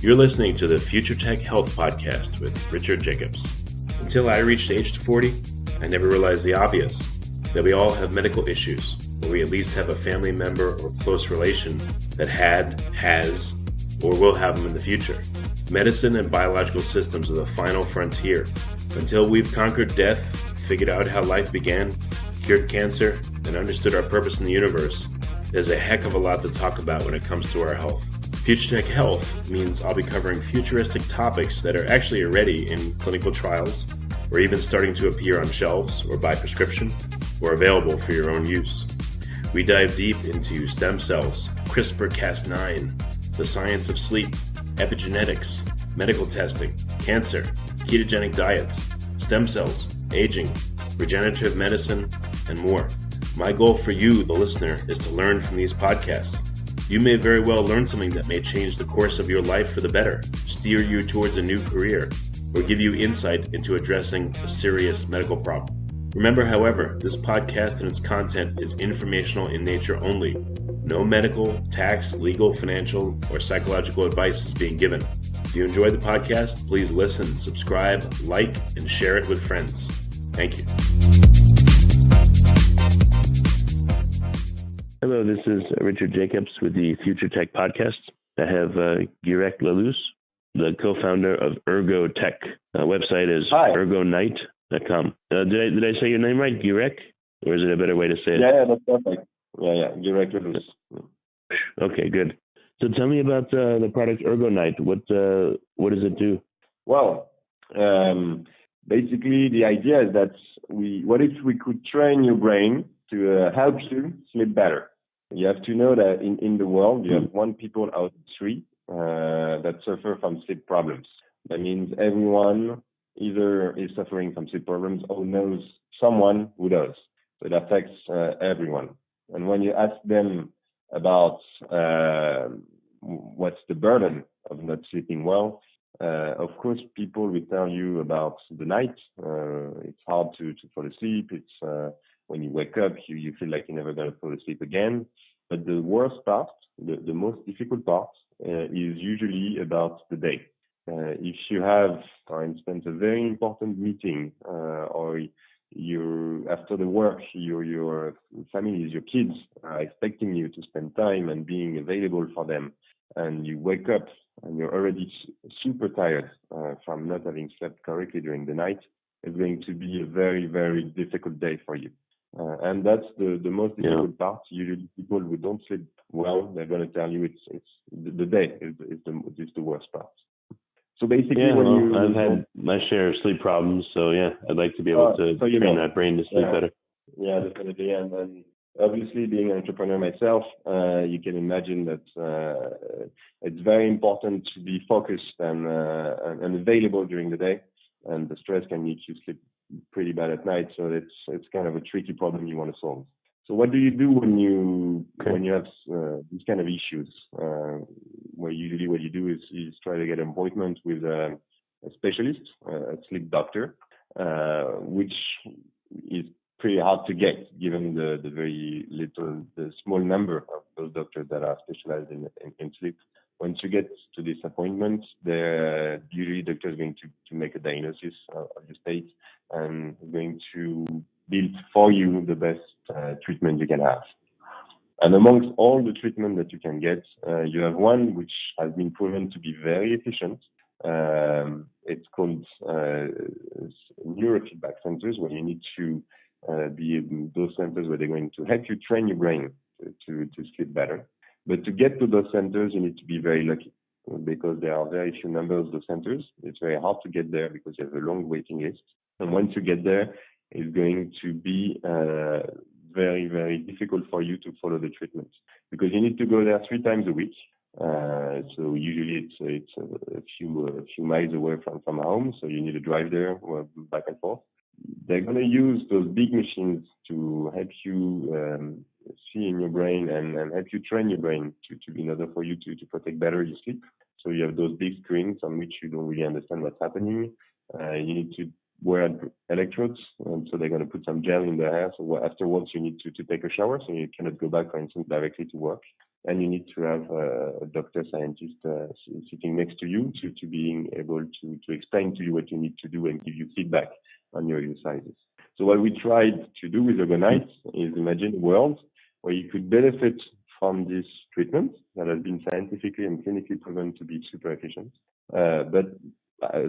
You're listening to the Future Tech Health Podcast with Richard Jacobs. Until I reached age 40, I never realized the obvious, that we all have medical issues, or we at least have a family member or close relation that had, has, or will have them in the future. Medicine and biological systems are the final frontier. Until we've conquered death, figured out how life began, cured cancer, and understood our purpose in the universe, there's a heck of a lot to talk about when it comes to our health. Future Tech Health means I'll be covering futuristic topics that are actually already in clinical trials, or even starting to appear on shelves or by prescription, or available for your own use. We dive deep into stem cells, CRISPR-Cas9, the science of sleep, epigenetics, medical testing, cancer, ketogenic diets, stem cells, aging, regenerative medicine, and more. My goal for you, the listener, is to learn from these podcasts. You may very well learn something that may change the course of your life for the better, steer you towards a new career, or give you insight into addressing a serious medical problem. Remember, however, this podcast and its content is informational in nature only. No medical, tax, legal, financial, or psychological advice is being given. If you enjoyed the podcast, please listen, subscribe, like, and share it with friends. Thank you. Hello, this is Richard Jacobs with the Future Tech Podcast. I have Guirec Lalous, the co-founder of Ergo Tech. Website is ergonite.com. Did I say your name right, Guirec? Or is it a better way to say it? Yeah, that's perfect. Yeah, Guirec Lalous. Okay, good. So tell me about the product Ergonite. What does it do? Well, basically the idea is that what if we could train your brain to help you sleep better? You have to know that in the world, you have 1 people out of 3 that suffer from sleep problems. That means everyone either is suffering from sleep problems or knows someone who does. So it affects everyone. And when you ask them about what's the burden of not sleeping well, of course, people will tell you about the night. It's hard to fall asleep. It's when you wake up, you feel like you're never going to fall asleep again. But the worst part, the most difficult part, is usually about the day. If you have, for instance, a very important meeting, or after the work, your families, your kids are expecting you to spend time and being available for them, and you wake up and you're already super tired from not having slept correctly during the night, it's going to be a very, very difficult day for you. And that's the most difficult part. Usually people who don't sleep well, they're going to tell you it's the day is the worst part. So basically, I've had my share of sleep problems, so I'd like to be able to train that brain to sleep better. Yeah, definitely. And obviously, being an entrepreneur myself, you can imagine that it's very important to be focused and available during the day. And the stress can make you sleep pretty bad at night. So it's kind of a tricky problem you want to solve. So what do you do when you have these kind of issues? Where usually what you do is try to get an appointment with a specialist, a sleep doctor, which is pretty hard to get given the small number of those doctors that are specialized in sleep. Once you get to this appointment, usually the doctor is going to make a diagnosis of your state and going to build for you the best treatment you can have. And amongst all the treatment that you can get, you have one which has been proven to be very efficient. It's called neurofeedback centers, where you need to be in those centers where they're going to help you train your brain to sleep better. But to get to those centers, you need to be very lucky because there are very few numbers of those centers. It's very hard to get there because you have a long waiting list. And once you get there, it's going to be very, very difficult for you to follow the treatment because you need to go there 3 times a week. So usually it's a few miles away from home. So you need to drive there back and forth. They're going to use those big machines to help you see in your brain and help you train your brain to in order for you to protect better your sleep. So you have those big screens on which you don't really understand what's happening. You need to wear electrodes, and so they're going to put some gel in the hair. So afterwards, you need to take a shower, so you cannot go back, for instance, directly to work. and you need to have a doctor scientist sitting next to you to being able to explain to you what you need to do and give you feedback on your exercises. So what we tried to do with Ergonomics is imagine a world where you could benefit from this treatment that has been scientifically and clinically proven to be super efficient, but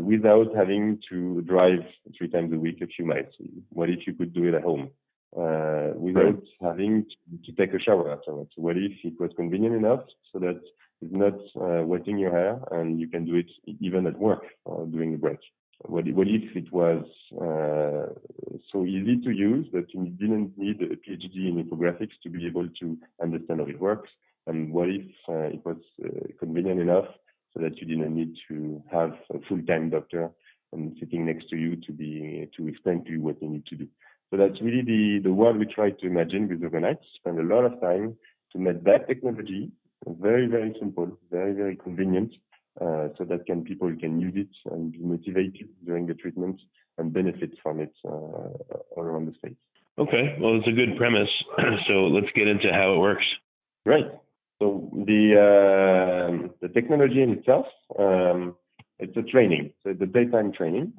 without having to drive 3 times a week a few miles. What if you could do it at home? Without having to take a shower afterwards. What if it was convenient enough so that it's not wetting your hair and you can do it even at work during the break? What if it was so easy to use that you didn't need a PhD in infographics to be able to understand how it works? And what if it was convenient enough so that you didn't need to have a full-time doctor sitting next to you to explain to you what you need to do? So that's really the world we try to imagine with Ergonomics. Spend a lot of time to make that technology very, very simple, very, very convenient, so that people can use it and be motivated during the treatment and benefit from it all around the States. Okay, well, it's a good premise. So let's get into how it works. Right. So the technology in itself, it's a training. So it's a daytime training.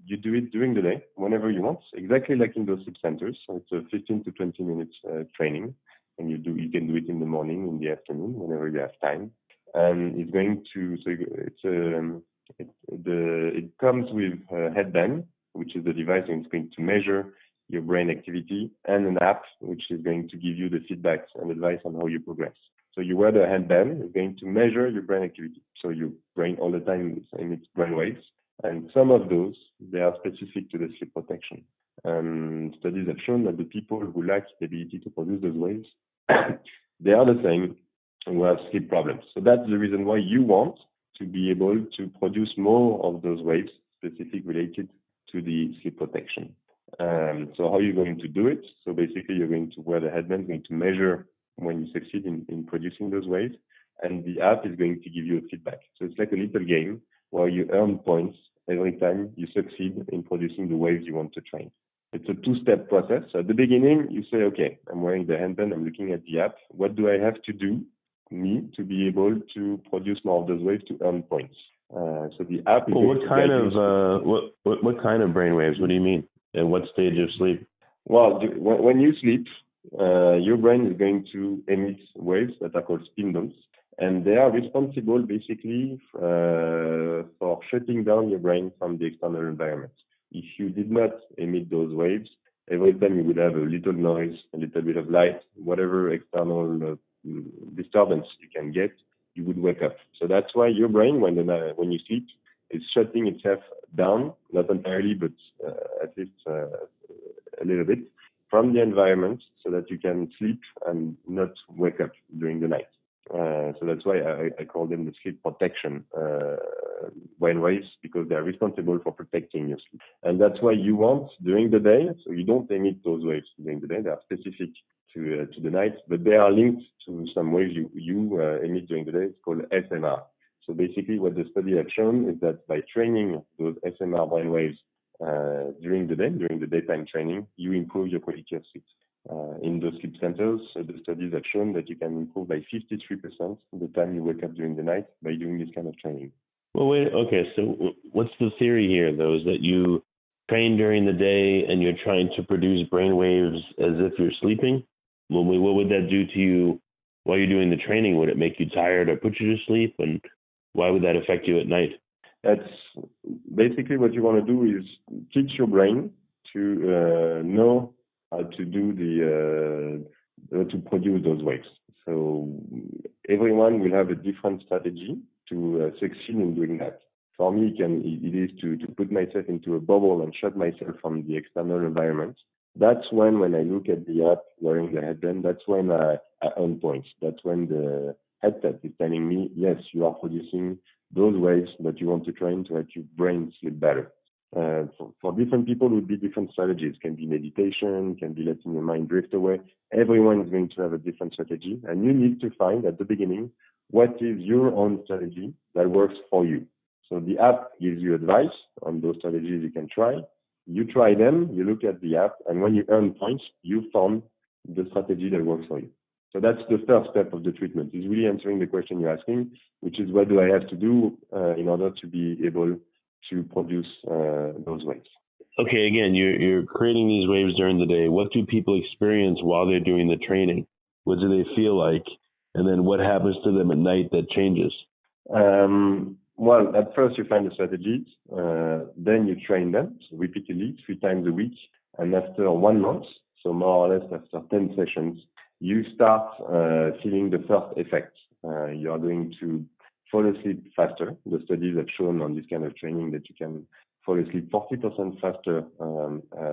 You do it during the day, whenever you want, exactly like in those sleep centers. So it's a 15 to 20 minutes training, and you can do it in the morning, in the afternoon, whenever you have time. And it's going to it comes with a headband, which is the device and it's going to measure your brain activity, and an app which is going to give you the feedback and advice on how you progress. So you wear the headband, it's going to measure your brain activity. So your brain all the time emits brain waves. And some of those, they are specific to the sleep protection. And studies have shown that the people who lack the ability to produce those waves, they are the same who have sleep problems. So that's the reason why you want to be able to produce more of those waves specific related to the sleep protection. So how are you going to do it? So basically you're going to wear the headband, going to measure when you succeed in producing those waves, and the app is going to give you a feedback. So it's like a little game where you earn points every time you succeed in producing the waves you want to train. It's a 2-step process. So at the beginning, you say, okay, I'm wearing the headband, I'm looking at the app. What do I have to do, to be able to produce more of those waves to earn points? So the app is what kind of brain waves? What do you mean? At what stage of sleep? Well, when you sleep, your brain is going to emit waves that are called spindles, and they are responsible basically for shutting down your brain from the external environment. If you did not emit those waves, every time you would have a little noise, a little bit of light, whatever external disturbance you can get, you would wake up. So that's why your brain, when you sleep, is shutting itself down, not entirely, but at least a little bit, from the environment so that you can sleep and not wake up during the night. So that's why I call them the sleep protection brainwaves, because they are responsible for protecting your sleep. And that's why you want during the day, so you don't emit those waves during the day. They are specific to the night, but they are linked to some waves you emit during the day. It's called SMR. So basically what the study has shown is that by training those SMR brainwaves during the day, during the daytime training, you improve your quality of sleep. In those sleep centers, the studies have shown that you can improve by 53% the time you wake up during the night by doing this kind of training. Well, wait, okay, so what's the theory here, though? Is that you train during the day and you're trying to produce brain waves as if you're sleeping? Well, what would that do to you while you're doing the training? Would it make you tired or put you to sleep? And why would that affect you at night? That's basically what you want to do is teach your brain to know how to do to produce those waves. So everyone will have a different strategy to succeed in doing that. For me, it is to put myself into a bubble and shut myself from the external environment. That's when I look at the app wearing the headband, that's when I earn points. That's when the headset is telling me, yes, you are producing those waves that you want to train to help your brain sleep better. For different people, it would be different strategies. Can be meditation, can be letting your mind drift away. Everyone is going to have a different strategy, and you need to find at the beginning what is your own strategy that works for you. So the app gives you advice on those strategies you can try. You try them, you look at the app, and when you earn points, you found the strategy that works for you. So that's the first step of the treatment, is really answering the question you're asking, which is what do I have to do in order to be able to produce those waves. Okay, again, you're creating these waves during the day. What do people experience while they're doing the training? What do they feel like? And then what happens to them at night that changes? Well, at first you find the strategies, then you train them repeatedly 3 times a week. And after 1 month, so more or less after 10 sessions, you start feeling the first effects. You are going to fall asleep faster. The studies have shown on this kind of training that you can fall asleep 40% faster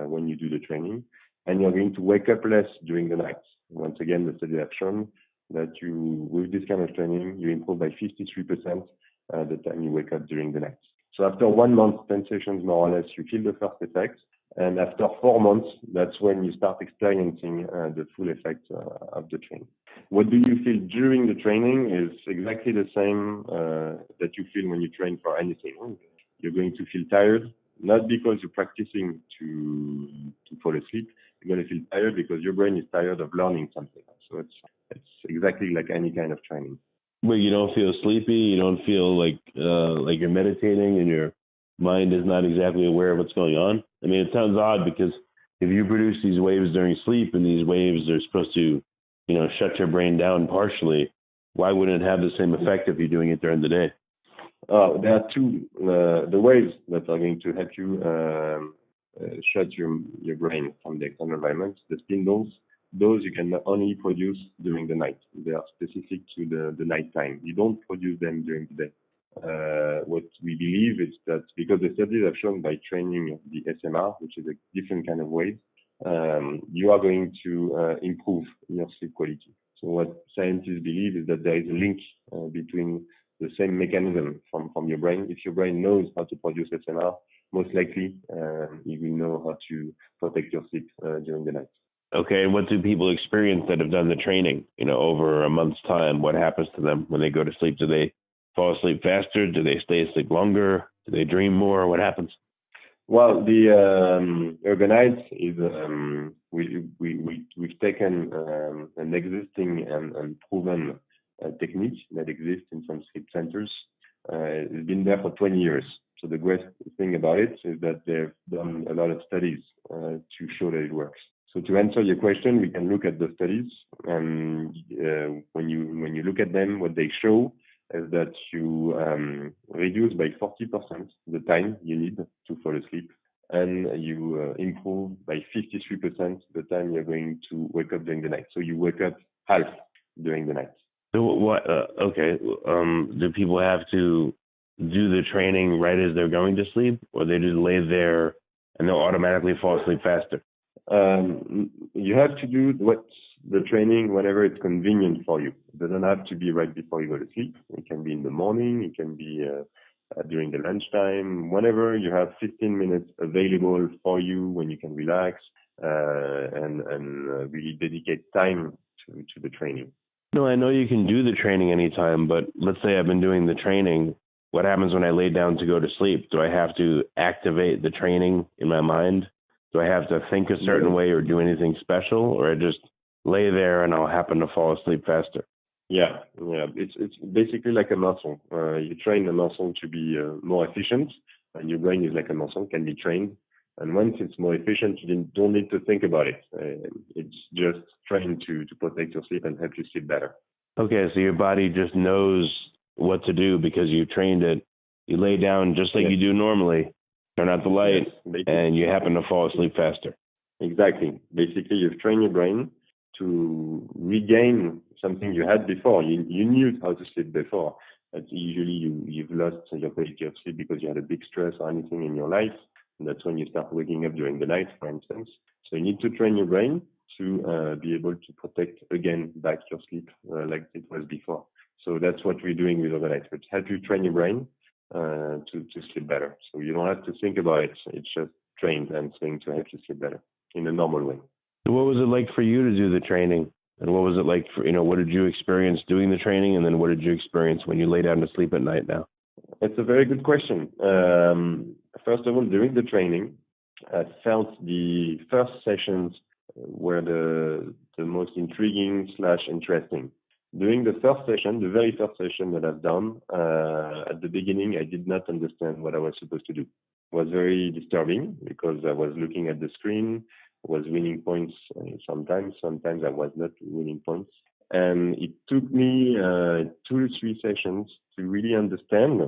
when you do the training, and you're going to wake up less during the night. Once again, the studies have shown that with this kind of training, you improve by 53% the time you wake up during the night. So after 1 month, 10 sessions more or less, you feel the first effects. And after 4 months, that's when you start experiencing the full effect of the training. What do you feel during the training is exactly the same that you feel when you train for anything. You're going to feel tired, not because you're practicing to fall asleep. You're going to feel tired because your brain is tired of learning something. So it's exactly like any kind of training. But you don't feel sleepy. You don't feel like you're meditating and your mind is not exactly aware of what's going on. I mean, it sounds odd because if you produce these waves during sleep and these waves are supposed to, shut your brain down partially, why wouldn't it have the same effect if you're doing it during the day? There are two the waves that are going to help you shut your brain from the external environment. The spindles, those you can only produce during the night. They are specific to the night time. You don't produce them during the day. What we believe is that because the studies have shown by training the SMR, which is a different kind of wave, you are going to improve your sleep quality. So what scientists believe is that there is a link between the same mechanism from your brain. If your brain knows how to produce SMR, most likely you will know how to protect your sleep during the night. Okay, and what do people experience that have done the training, over a month's time? What happens to them when they go to sleep? Do they fall asleep faster? Do they stay asleep longer? Do they dream more? What happens? Well, the Ergonides is we've taken an existing and proven technique that exists in some sleep centers. It's been there for 20 years. So the great thing about it is that they've done a lot of studies to show that it works. So to answer your question, we can look at the studies, and when you look at them, what they show is that you reduce by 40% the time you need to fall asleep, and you improve by 53% the time you're going to wake up during the night. So you wake up half during the night. So what? Okay. Do people have to do the training right as they're going to sleep, or they just lay there and they'll automatically fall asleep faster? You have to do the training whenever it's convenient for you. It doesn't have to be right before you go to sleep. It can be in the morning. It can be during the lunchtime. Whenever you have 15 minutes available for you, when you can relax and really dedicate time to the training. No, I know you can do the training anytime, but let's say I've been doing the training. What happens when I lay down to go to sleep? Do I have to activate the training in my mind? Do I have to think a certain way or do anything special, or I just lay there and I'll happen to fall asleep faster? Yeah. It's basically like a muscle. You train the muscle to be more efficient, and your brain is like a muscle, can be trained. And once it's more efficient, you don't need to think about it. It's just trained to protect your sleep and help you sleep better. Okay, so your body just knows what to do because you trained it. You lay down just like you do normally, turn out the light, and you happen to fall asleep faster. Exactly. Basically, you've trained your brain to regain something you had before. You knew how to sleep before. But usually you've lost your quality of sleep because you had a big stress or anything in your life. And that's when you start waking up during the night, for instance. So you need to train your brain to be able to protect again back your sleep like it was before. So that's what we're doing with Ergonides. It's help you train your brain to sleep better. So you don't have to think about it. It's just trained and it's going to help you sleep better in a normal way. So what was it like for you to do the training? And what was it like for, what did you experience doing the training? And then what did you experience when you lay down to sleep at night now? It's a very good question. First of all, during the training, I felt the first sessions were the most intriguing / interesting. During the first session, the very first session that I've done, at the beginning, I did not understand what I was supposed to do. It was very disturbing because I was looking at the screen, was winning points sometimes I was not winning points. And it took me 2 or 3 sessions to really understand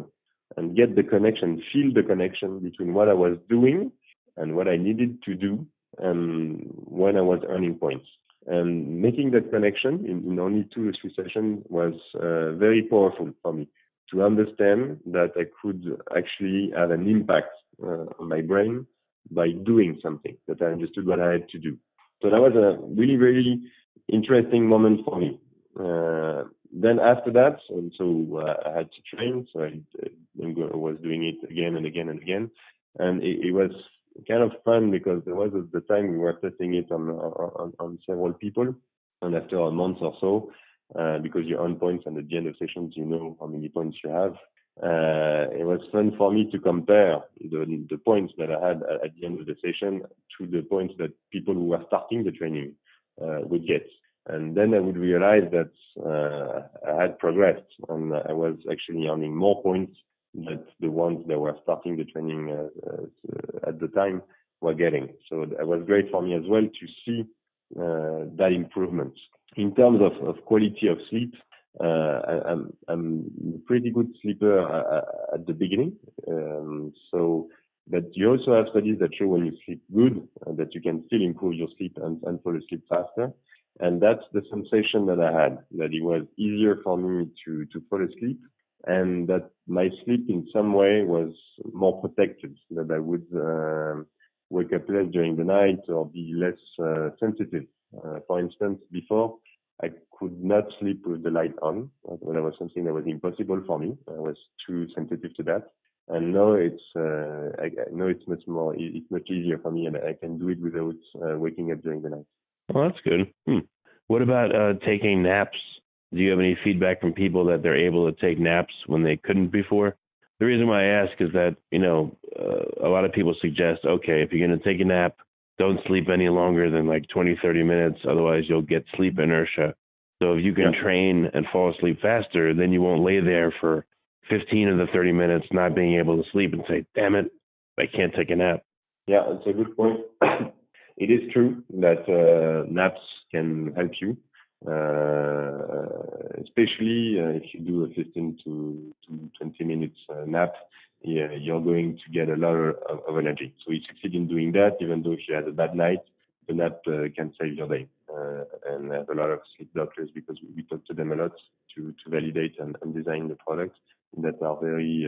and get the connection, feel the connection between what I was doing and what I needed to do and when I was earning points. And making that connection in only 2 or 3 sessions was very powerful for me to understand that I could actually have an impact on my brain by doing something, that I understood what I had to do. So that was a really, really interesting moment for me. Then after that, and so I had to train, so I was doing it again and again and again. And it was kind of fun because there was the time we were testing it on several people, and after a month or so, because you earn points and at the end of sessions you know how many points you have. It was fun for me to compare the points that I had at the end of the session to the points that people who were starting the training would get. And then I would realize that I had progressed and I was actually earning more points that the ones that were starting the training at the time were getting. So it was great for me as well to see that improvement. In terms of quality of sleep, I'm a pretty good sleeper at the beginning. But you also have studies that show when you sleep good, that you can still improve your sleep and fall asleep faster. And that's the sensation that I had, that it was easier for me to fall asleep and that my sleep in some way was more protected, that I would wake up less during the night or be less sensitive. For instance, before I could not sleep with the light on. That was something that was impossible for me. I was too sensitive to that. And now it's much easier for me, and I can do it without waking up during the night. Well, that's good. What about taking naps? Do you have any feedback from people that they're able to take naps when they couldn't before? The reason why I ask is that, a lot of people suggest, okay, if you're going to take a nap, don't sleep any longer than like 20, 30 minutes. Otherwise, you'll get sleep inertia. So if you can train and fall asleep faster, then you won't lay there for 15 of the 30 minutes not being able to sleep and say, damn it, I can't take a nap. Yeah, that's a good point. It is true that naps can help you, especially if you do a 15 to 20 minutes nap. You're going to get a lot of energy. So you succeed in doing that, even though if you had a bad night, the nap can save your day. And I have a lot of sleep doctors, because we talk to them a lot to validate and design the product, that are very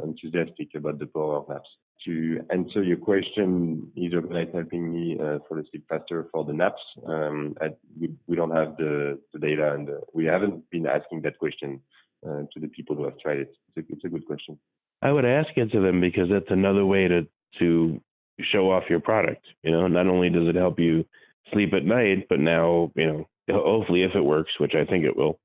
enthusiastic about the power of naps. To answer your question, is Ergonyte helping me fall asleep faster for the naps? We don't have the data, and we haven't been asking that question to the people who have tried it. It's a good question. I would ask it to them because that's another way to show off your product. Not only does it help you sleep at night, but now, hopefully if it works, which I think it will,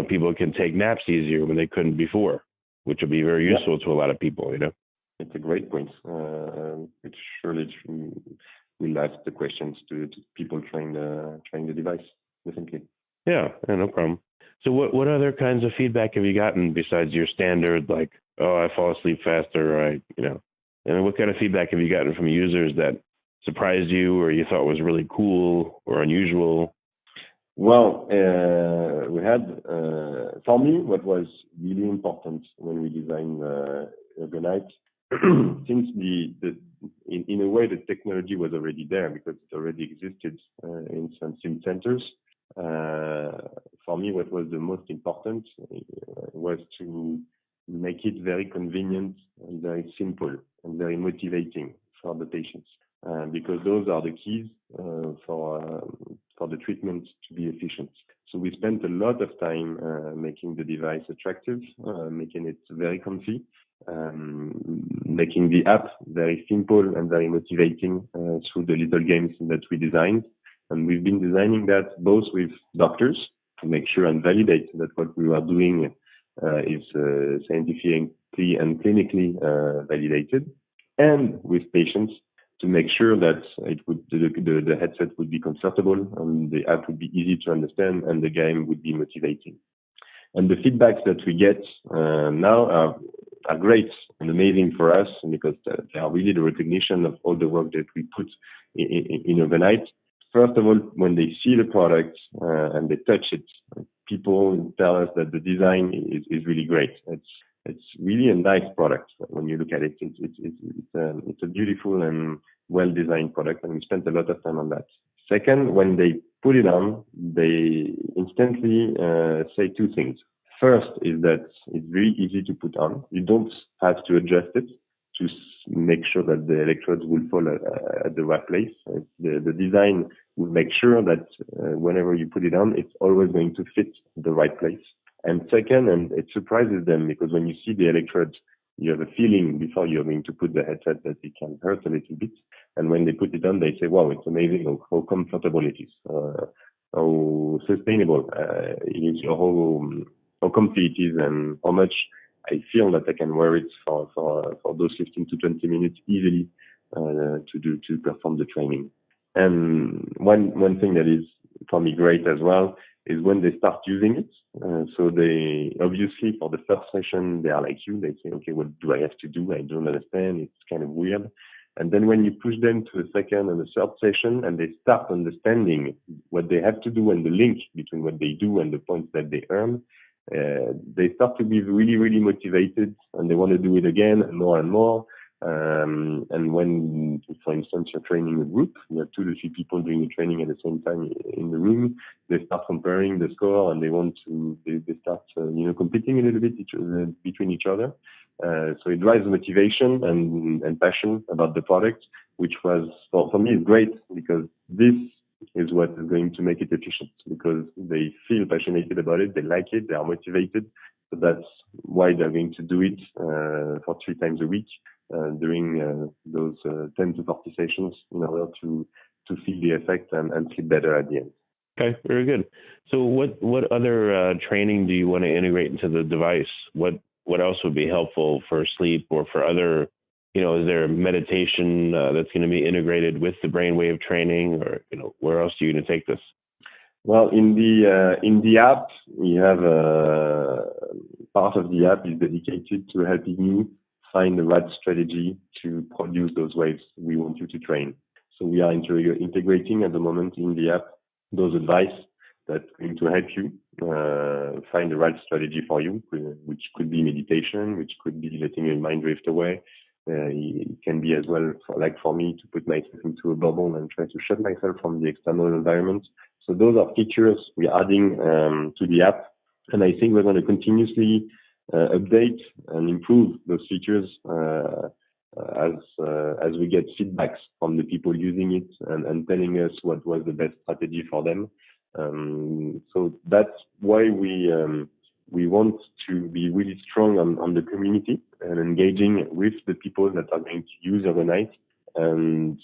people can take naps easier when they couldn't before, which will be very useful to a lot of people, It's a great point. It surely will ask the questions to people trying the device, definitely. Yeah, no problem. So what other kinds of feedback have you gotten besides your standard, like, oh, I fall asleep faster, or and what kind of feedback have you gotten from users that surprised you or you thought was really cool or unusual? Well, we had, for me, what was really important when we designed Ergonyte, since in a way the technology was already there because it already existed in some sim centers. For me, what was the most important was to make it very convenient and very simple and very motivating for the patients, because those are the keys for the treatment to be efficient. So we spent a lot of time making the device attractive, making it very comfy, making the app very simple and very motivating through the little games that we designed. And we've been designing that both with doctors to make sure and validate that what we are doing is scientifically and clinically validated, and with patients to make sure that the headset would be comfortable and the app would be easy to understand and the game would be motivating. And the feedbacks that we get now are great and amazing for us because they are really the recognition of all the work that we put in Ergonite. First of all, when they see the product and they touch it, people tell us that the design is really great. It's really a nice product when you look at it. It's a beautiful and well-designed product, and we spent a lot of time on that. Second, when they put it on, they instantly say two things. First is that it's very easy to put on. You don't have to adjust it to make sure that the electrodes will fall at the right place. The design will make sure that whenever you put it on, it's always going to fit the right place. And second, and it surprises them because when you see the electrodes, you have a feeling before you're going to put the headset that it can hurt a little bit. And when they put it on, they say, wow, it's amazing how comfortable it is, how sustainable it is, how comfy it is, and how much I feel that I can wear it for those 15 to 20 minutes easily to perform the training. And one thing that is for me great as well is when they start using it. So they obviously for the first session they are like you. They say, okay, what do I have to do? I don't understand. It's kind of weird. And then when you push them to the second and the third session and they start understanding what they have to do and the link between what they do and the points that they earn, they start to be really, really motivated and they want to do it again and more and more. And when, for instance, you're training a group, you have 2 to 3 people doing the training at the same time in the room, they start comparing the score and they start, competing a little bit between each other. So it drives motivation and passion about the product, which was, for me, is great because this is what is going to make it efficient because they feel passionate about it, they like it, they are motivated. So that's why they're going to do it for 3 times a week during those 10 to 40 sessions in order to feel the effect and sleep better at the end. Okay, very good. So what other training do you want to integrate into the device? What else would be helpful for sleep or for other, is there meditation that's going to be integrated with the brainwave training or, where else are you going to take this? Well, in the app, we have part of the app is dedicated to helping you find the right strategy to produce those waves we want you to train. So we are integrating at the moment in the app those advice that's going to help you find the right strategy for you, which could be meditation, which could be letting your mind drift away. It can be as well, for me, to put myself into a bubble and try to shut myself from the external environment. So those are features we're adding to the app. And I think we're going to continuously update and improve those features as we get feedbacks from the people using it and telling us what was the best strategy for them. So that's why we want to be really strong on the community and engaging with the people that are going to use Ergonite and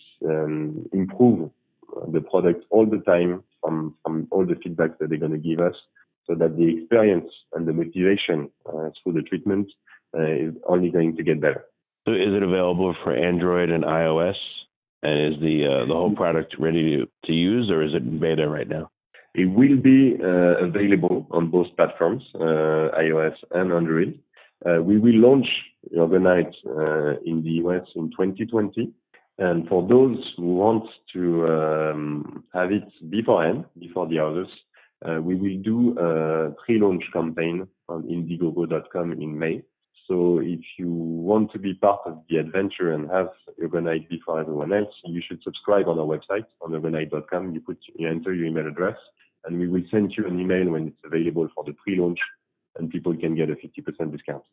improve the product all the time from all the feedback that they're going to give us, so that the experience and the motivation through the treatment is only going to get better. So is it available for Android and iOS? And is the whole product ready to use, or is it in beta right now? It will be available on both platforms, iOS and Android. We will launch Ergonite in the US in 2020. And for those who want to have it beforehand, before the others, we will do a pre-launch campaign on Indiegogo.com in May. So if you want to be part of the adventure and have Ergonite before everyone else, you should subscribe on our website on Ergonite.com. You enter your email address, and we will send you an email when it's available for the pre-launch, and people can get a 50% discount.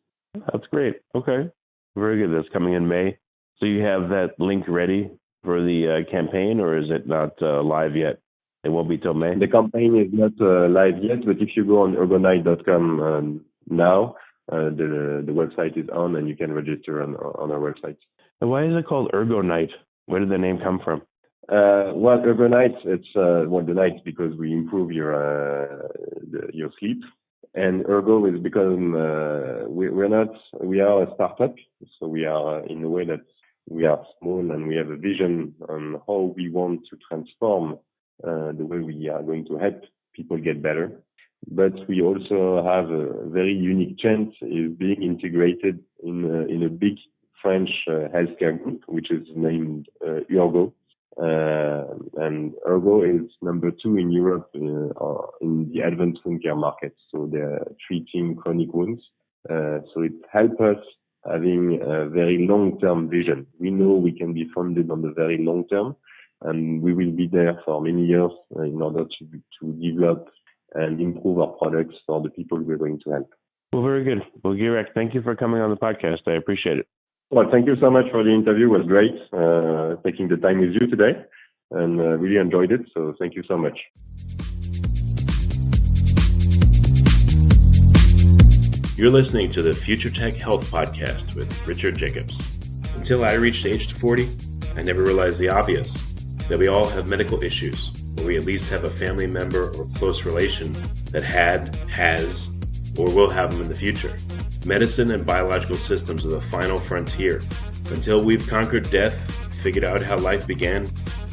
That's great. Okay. Very good. That's coming in May. So you have that link ready for the campaign, or is it not live yet? It won't be till May? The campaign is not live yet, but if you go on Ergonite.com now, the website is on and you can register on our website. And why is it called Ergonite? Where did the name come from? Well, Ergonite, it's the night because we improve your sleep. And Ergo is because we are a startup, so we are in a way that we are small and we have a vision on how we want to transform the way we are going to help people get better. But we also have a very unique chance of being integrated in a big French healthcare group, which is named Urgo. And Urgo is number 2 in Europe in the advanced wound care market. So they're treating chronic wounds. So it helps us having a very long-term vision. We know we can be funded on the very long term, and we will be there for many years in order to develop and improve our products for the people we're going to help. Well, very good. Well, Guirec, thank you for coming on the podcast. I appreciate it. Well, thank you so much for the interview. It was great taking the time with you today, and really enjoyed it. So thank you so much. You're listening to the Future Tech Health Podcast with Richard Jacobs. Until I reached age 40, I never realized the obvious, that we all have medical issues, or we at least have a family member or close relation that has, or will have them in the future. Medicine and biological systems are the final frontier. Until we've conquered death, figured out how life began,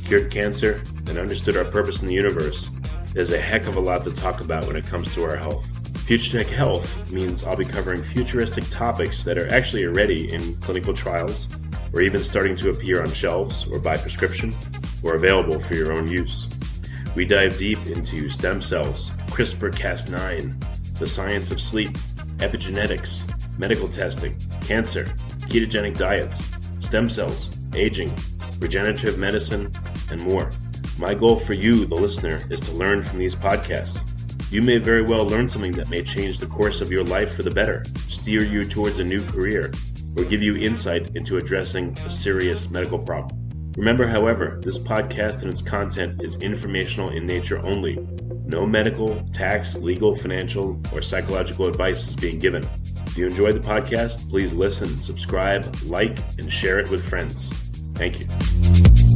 cured cancer, and understood our purpose in the universe, there's a heck of a lot to talk about when it comes to our health. Future Tech Health means I'll be covering futuristic topics that are actually already in clinical trials, or even starting to appear on shelves or by prescription, or available for your own use. We dive deep into stem cells, CRISPR-Cas9, the science of sleep, epigenetics, medical testing, cancer, ketogenic diets, stem cells, aging, regenerative medicine, and more. My goal for you, the listener, is to learn from these podcasts. You may very well learn something that may change the course of your life for the better, steer you towards a new career, or give you insight into addressing a serious medical problem. Remember, however, this podcast and its content is informational in nature only. No medical, tax, legal, financial, or psychological advice is being given. If you enjoy the podcast, please listen, subscribe, like, and share it with friends. Thank you.